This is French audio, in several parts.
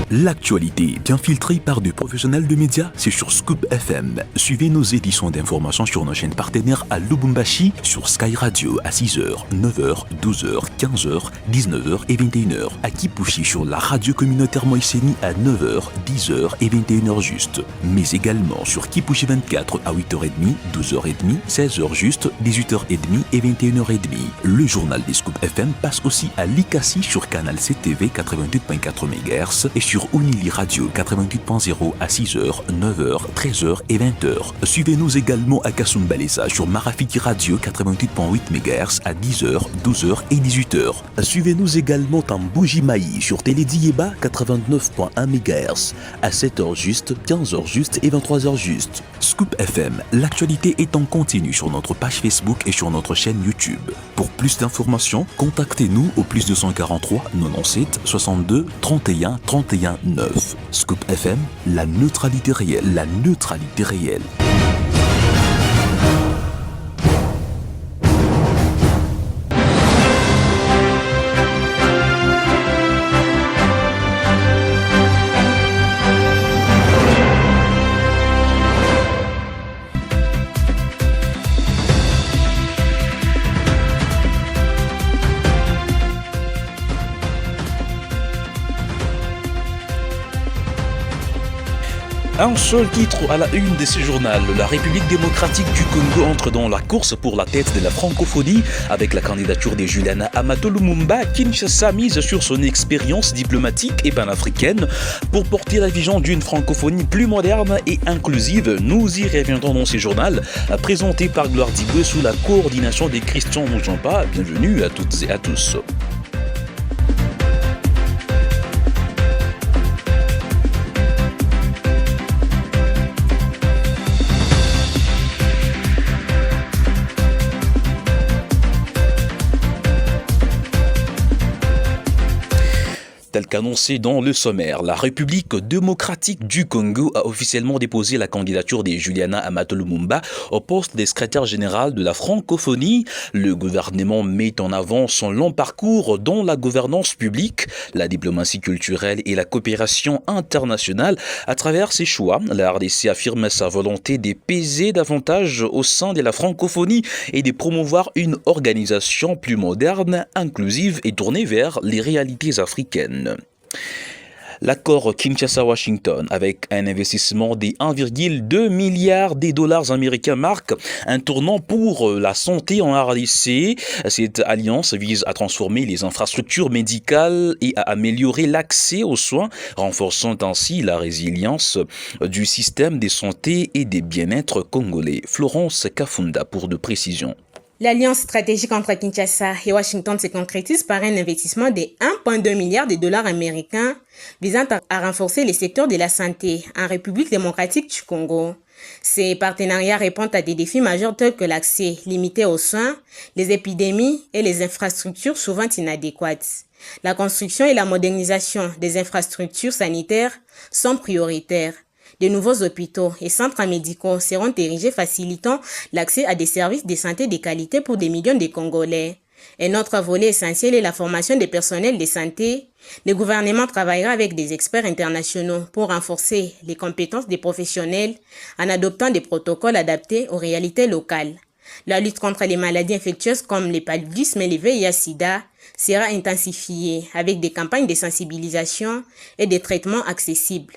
L'actualité bien filtrée par des professionnels de médias, c'est sur Scoop FM. Suivez nos éditions d'information sur nos chaînes partenaires à Lubumbashi, sur Sky Radio à 6h, 9h, 12h, 15h, 19h et 21h. À Kipushi sur la radio communautaire Moïseni à 9h, 10h et 21h juste. Mais également sur Kipushi 24 à 8h30, 12h30, 16h juste, 18h30 et 21h30. Le journal des Scoop FM passe aussi à Likasi sur Canal CTV 88.4 MHz et sur Unili Radio 88.0 à 6h, 9h, 13h et 20h. Suivez-nous également à Kasumbalesa sur Marafiki Radio 88.8 MHz à 10h, 12h et 18h. Suivez-nous également en Bougimaï sur Télédiéba 89.1 MHz à 7h juste, 15h juste et 23h juste. Scoop FM, l'actualité est en continu sur notre page Facebook et sur notre chaîne YouTube. Pour plus d'informations, contactez-nous au +243 97 62 31 31 9. Scoop FM, la neutralité réelle, la neutralité réelle. Un seul titre à la une de ce journal. La République démocratique du Congo entre dans la course pour la tête de la francophonie avec la candidature de Juliana Amato Lumumba. Kinshasa mise sur son expérience diplomatique et panafricaine pour porter la vision d'une francophonie plus moderne et inclusive. Nous y reviendrons dans ce journal présenté par Gloire Diboué sous la coordination de Christian Moujampa. Bienvenue à toutes et à tous. Tel qu'annoncé dans le sommaire, la République démocratique du Congo a officiellement déposé la candidature de Juliana Amato Lumumba au poste de secrétaire général de la francophonie. Le gouvernement met en avant son long parcours dans la gouvernance publique, la diplomatie culturelle et la coopération internationale. À travers ses choix, la RDC affirme sa volonté de peser davantage au sein de la francophonie et de promouvoir une organisation plus moderne, inclusive et tournée vers les réalités africaines. L'accord Kinshasa-Washington avec un investissement de 1,2 milliard de dollars américains marque un tournant pour la santé en RDC. Cette alliance vise à transformer les infrastructures médicales et à améliorer l'accès aux soins, renforçant ainsi la résilience du système de santé et des bien-être congolais. Florence Kafunda pour de précisions. L'alliance stratégique entre Kinshasa et Washington se concrétise par un investissement de 1,2 milliard de dollars américains visant à renforcer les secteurs de la santé en République démocratique du Congo. Ces partenariats répondent à des défis majeurs tels que l'accès limité aux soins, les épidémies et les infrastructures souvent inadéquates. La construction et la modernisation des infrastructures sanitaires sont prioritaires. De nouveaux hôpitaux et centres médicaux seront érigés facilitant l'accès à des services de santé de qualité pour des millions de Congolais. Un autre volet essentiel est la formation des personnels de santé. Le gouvernement travaillera avec des experts internationaux pour renforcer les compétences des professionnels en adoptant des protocoles adaptés aux réalités locales. La lutte contre les maladies infectieuses comme le paludisme et le VIH-Sida sera intensifiée avec des campagnes de sensibilisation et des traitements accessibles.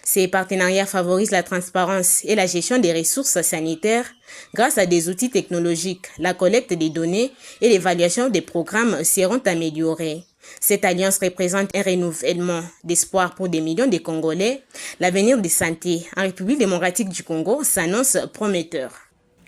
Ces partenariats favorisent la transparence et la gestion des ressources sanitaires grâce à des outils technologiques. La collecte des données et l'évaluation des programmes seront améliorées. Cette alliance représente un renouvellement d'espoir pour des millions de Congolais. L'avenir de santé en République démocratique du Congo s'annonce prometteur.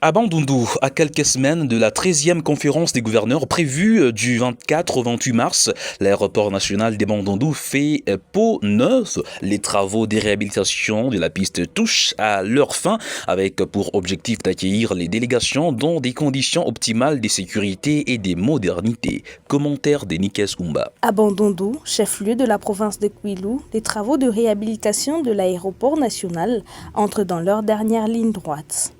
À Bandundu, à quelques semaines de la 13e conférence des gouverneurs prévue du 24 au 28 mars, l'aéroport national de Bandundu fait peau neuve. Les travaux de réhabilitation de la piste touchent à leur fin avec pour objectif d'accueillir les délégations dans des conditions optimales de sécurité et de modernité. Commentaire de Nikes Umba. À Bandundu, chef-lieu de la province de Kwilu, les travaux de réhabilitation de l'aéroport national entrent dans leur dernière ligne droite.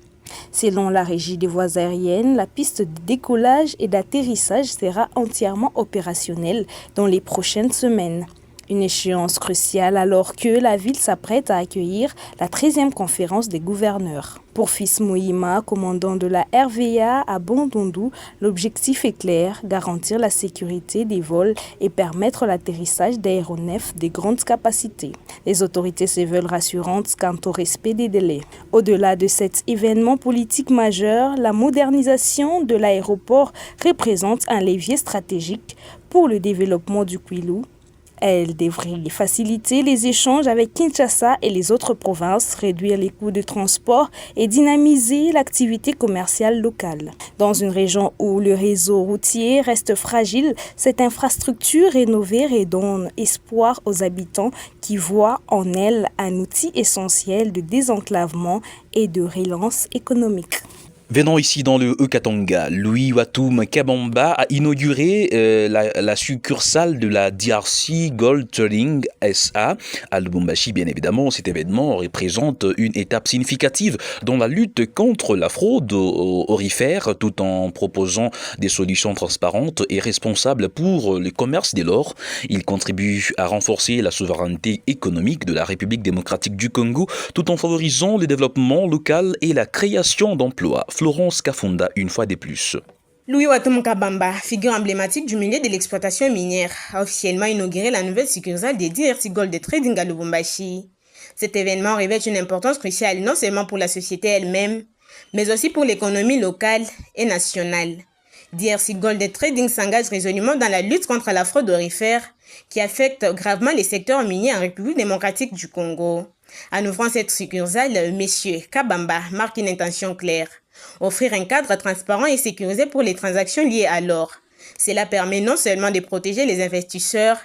Selon la régie des voies aériennes, la piste de décollage et d'atterrissage sera entièrement opérationnelle dans les prochaines semaines. Une échéance cruciale alors que la ville s'apprête à accueillir la 13e conférence des gouverneurs. Pour Fils Moïma, commandant de la RVA à Bandundu, l'objectif est clair, garantir la sécurité des vols et permettre l'atterrissage d'aéronefs de grandes capacités. Les autorités se veulent rassurantes quant au respect des délais. Au-delà de cet événement politique majeur, la modernisation de l'aéroport représente un levier stratégique pour le développement du Kwilu. Elle devrait faciliter les échanges avec Kinshasa et les autres provinces, réduire les coûts de transport et dynamiser l'activité commerciale locale. Dans une région où le réseau routier reste fragile, cette infrastructure rénovée redonne espoir aux habitants qui voient en elle un outil essentiel de désenclavement et de relance économique. Venant ici dans le Haut-Katanga, Louis Watum Kabamba a inauguré la succursale de la DRC Gold Trading SA à Lubumbashi. Bien évidemment, cet événement représente une étape significative dans la lutte contre la fraude aurifère, tout en proposant des solutions transparentes et responsables pour le commerce de l'or. Il contribue à renforcer la souveraineté économique de la République démocratique du Congo, tout en favorisant le développement local et la création d'emplois. Florence Kafunda, une fois de plus. Louis Watum Kabamba, figure emblématique du milieu de l'exploitation minière, a officiellement inauguré la nouvelle succursale des DRC Gold Trading à Lubumbashi. Cet événement revêt une importance cruciale non seulement pour la société elle-même, mais aussi pour l'économie locale et nationale. DRC Gold Trading s'engage résolument dans la lutte contre la fraude aurifère qui affecte gravement les secteurs miniers en République démocratique du Congo. En ouvrant cette succursale, M. Kabamba marque une intention claire. Offrir un cadre transparent et sécurisé pour les transactions liées à l'or. Cela permet non seulement de protéger les investisseurs,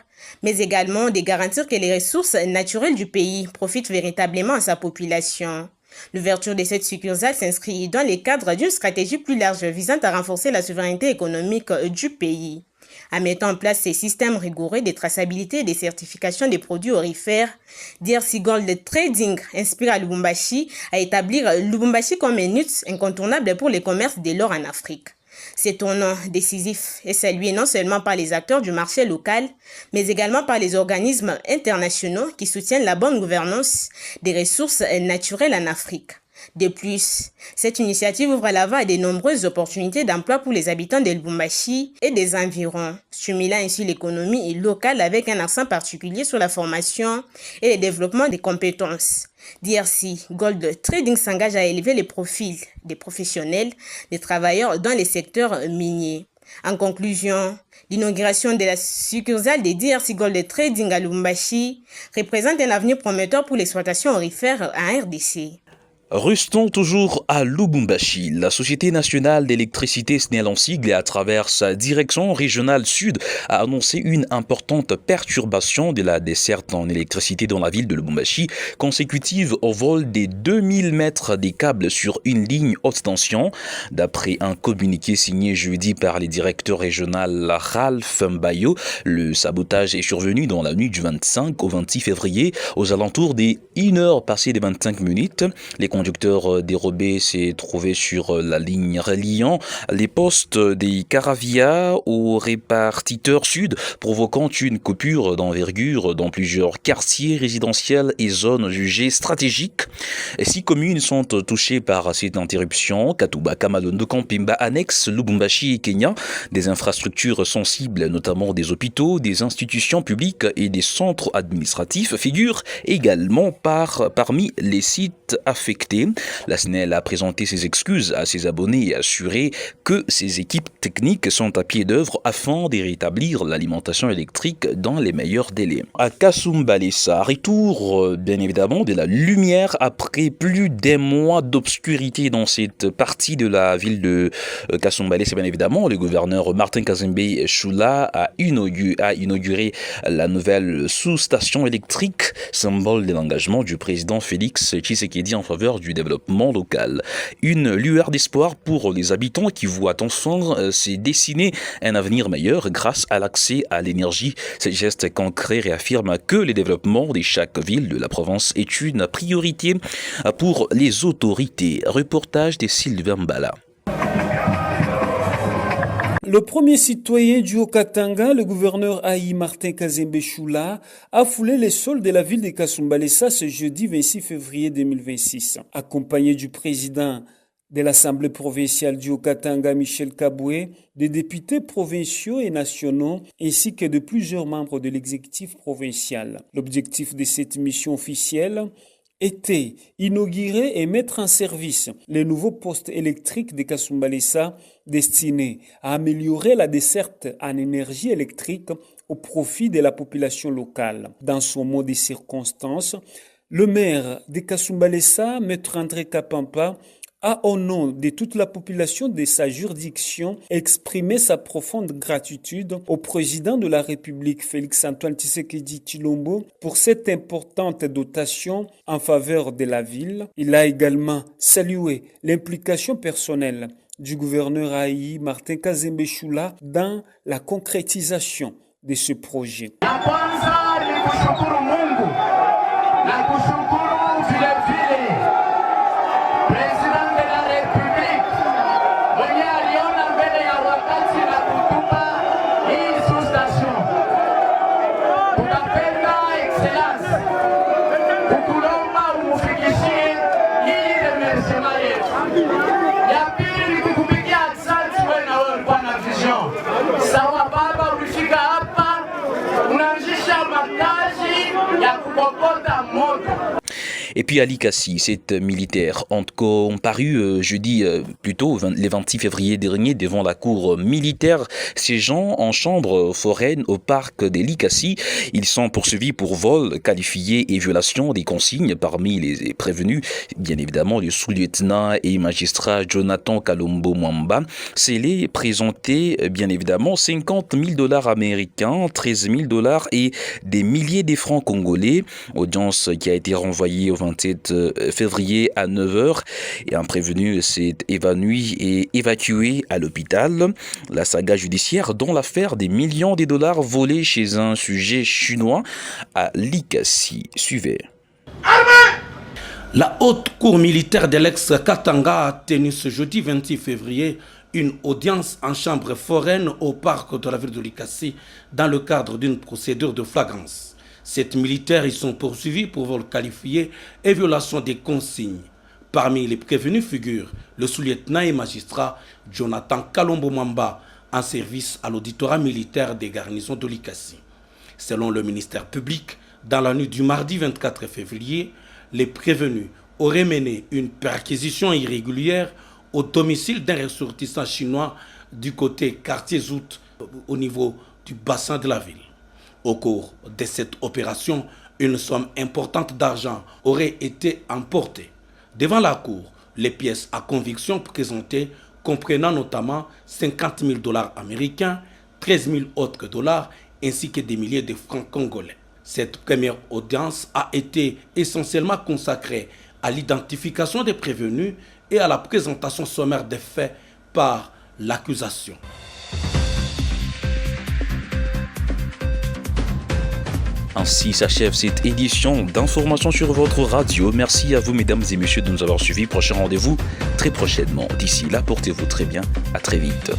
mais également de garantir que les ressources naturelles du pays profitent véritablement à sa population. L'ouverture de cette succursale s'inscrit dans le cadre d'une stratégie plus large visant à renforcer la souveraineté économique du pays. En mettant en place ces systèmes rigoureux de traçabilité et de certification des produits aurifères, DRC Gold Trading inspire à Lubumbashi à établir Lubumbashi comme un nœud incontournable pour le commerce de l'or en Afrique. Ce tournant décisif est salué non seulement par les acteurs du marché local, mais également par les organismes internationaux qui soutiennent la bonne gouvernance des ressources naturelles en Afrique. De plus, cette initiative ouvre la voie à de nombreuses opportunités d'emploi pour les habitants de Lubumbashi et des environs, stimulant ainsi l'économie locale avec un accent particulier sur la formation et le développement des compétences. DRC Gold Trading s'engage à élever les profils des professionnels, des travailleurs dans les secteurs miniers. En conclusion, l'inauguration de la succursale des DRC Gold Trading à Lubumbashi représente un avenir prometteur pour l'exploitation aurifère en RDC. Restons toujours à Lubumbashi. La Société nationale d'électricité SNEL en sigle et à travers sa direction régionale sud a annoncé une importante perturbation de la desserte en électricité dans la ville de Lubumbashi, consécutive au vol des 2000 mètres des câbles sur une ligne haute tension. D'après un communiqué signé jeudi par les directeurs régionaux Ralph Mbayo, le sabotage est survenu dans la nuit du 25 au 26 février aux alentours des 1h passées des 25 minutes. Les conducteur dérobé s'est trouvé sur la ligne reliant les postes des Caravia au répartiteur sud, provoquant une coupure d'envergure dans plusieurs quartiers résidentiels et zones jugées stratégiques. 6 communes sont touchées par cette interruption: Katuba, Kamalondo, Kampimba, Annexe, Lubumbashi et Kenya. Des infrastructures sensibles, notamment des hôpitaux, des institutions publiques et des centres administratifs, figurent également parmi les sites affectés. La SNEL a présenté ses excuses à ses abonnés et assuré que ses équipes techniques sont à pied d'œuvre afin de rétablir l'alimentation électrique dans les meilleurs délais. À Kasumbalesa, retour bien évidemment de la lumière après plus d'un mois d'obscurité dans cette partie de la ville de Kasumbalesa. Bien évidemment, le gouverneur Martin Kazembe Choula a inauguré la nouvelle sous-station électrique, symbole de l'engagement du président Félix Tshisekedi en faveur du développement local. Une lueur d'espoir pour les habitants qui voient enfin se dessiner un avenir meilleur grâce à l'accès à l'énergie. Ce geste concret réaffirme que le développement de chaque ville de la province est une priorité pour les autorités. Reportage de Sylvain Mbala. Le premier citoyen du Haut-Katanga, le gouverneur Aïe Martin Kazembe Choula, a foulé les sols de la ville de Kasumbalesa ce jeudi 26 février 2026. Accompagné du président de l'Assemblée provinciale du Haut-Katanga, Michel Kaboué, des députés provinciaux et nationaux, ainsi que de plusieurs membres de l'exécutif provincial. L'objectif de cette mission officielle était inaugurer et mettre en service les nouveaux postes électriques de Kasumbalesa destinés à améliorer la desserte en énergie électrique au profit de la population locale. Dans son mot de circonstance, le maire de Kasumbalesa, Maître André Kapampa, a, au nom de toute la population de sa juridiction, exprimé sa profonde gratitude au président de la République, Félix-Antoine Tshisekedi Tshilombo, pour cette importante dotation en faveur de la ville. Il a également salué l'implication personnelle du gouverneur Aïe Martin Kazembe Choula dans la concrétisation de ce projet. Et puis à Likasi, cette militaire ont comparu jeudi plutôt le 26 février dernier devant la cour militaire siégeant en chambre foraine au parc de Likasi. Ils sont poursuivis pour vol qualifié et violation des consignes. Parmi les prévenus, bien évidemment, le sous-lieutenant et magistrat Jonathan Kalombo Mwamba. C'est les présentés, bien évidemment, $50,000 américains, $13,000 et des milliers de francs congolais. Audience qui a été renvoyée au 27 février à 9h et un prévenu s'est évanoui et évacué à l'hôpital. La saga judiciaire dans l'affaire des millions de dollars volés chez un sujet chinois à Likasi. Suivez. La haute cour militaire de l'ex-Katanga a tenu ce jeudi 26 février une audience en chambre foraine au parc de la ville de Likasi dans le cadre d'une procédure de flagrance. Ces militaires y sont poursuivis pour vol qualifié et violation des consignes. Parmi les prévenus figurent le sous-lieutenant et magistrat Jonathan Kalombo Mwamba en service à l'auditorat militaire des garnisons de Likasi. Selon le ministère public, dans la nuit du mardi 24 février, les prévenus auraient mené une perquisition irrégulière au domicile d'un ressortissant chinois du côté quartier Zout au niveau du bassin de la ville. Au cours de cette opération, une somme importante d'argent aurait été emportée. Devant la cour, les pièces à conviction présentées comprenant notamment $50,000 américains, 13,000 autres dollars ainsi que des milliers de francs congolais. Cette première audience a été essentiellement consacrée à l'identification des prévenus et à la présentation sommaire des faits par l'accusation. Ainsi s'achève cette édition d'information sur votre radio. Merci à vous, mesdames et messieurs, de nous avoir suivis. Prochain rendez-vous très prochainement. D'ici là, portez-vous très bien. À très vite.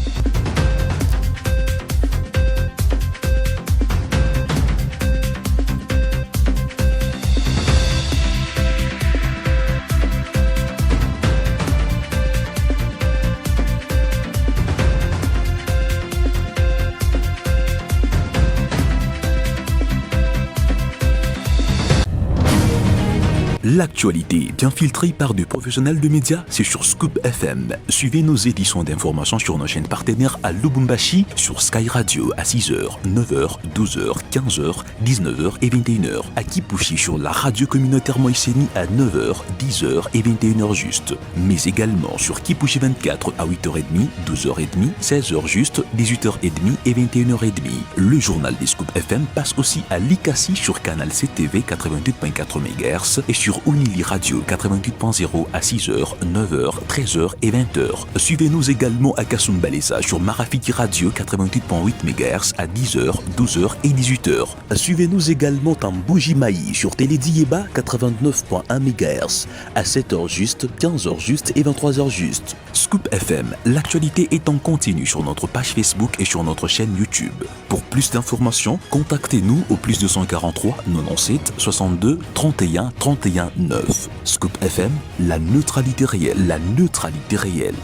L'actualité bien filtrée par des professionnels de médias, c'est sur Scoop FM. Suivez nos éditions d'information sur nos chaînes partenaires à Lubumbashi, sur Sky Radio à 6h, 9h, 12h, 15h, 19h et 21h. À Kipushi sur la radio communautaire Moïseni à 9h, 10h et 21h juste. Mais également sur Kipushi 24 à 8h30, 12h30, 16h juste, 18h30 et 21h30. Le journal des Scoop FM passe aussi à Likasi sur canal CTV 88.4 MHz et sur sur Unili Radio 88.0 à 6h, 9h, 13h et 20h. Suivez-nous également à Kasumbalesa sur Marafiki Radio 88.8 MHz à 10h, 12h et 18h. Suivez-nous également en Bougimaï sur Télédiéba 89.1 MHz à 7h juste, 15h juste et 23h juste. Scoop FM, l'actualité est en continu sur notre page Facebook et sur notre chaîne YouTube. Pour plus d'informations, contactez-nous au plus 243 97 62 31 31 9. Scoop FM, la neutralité réelle, la neutralité réelle.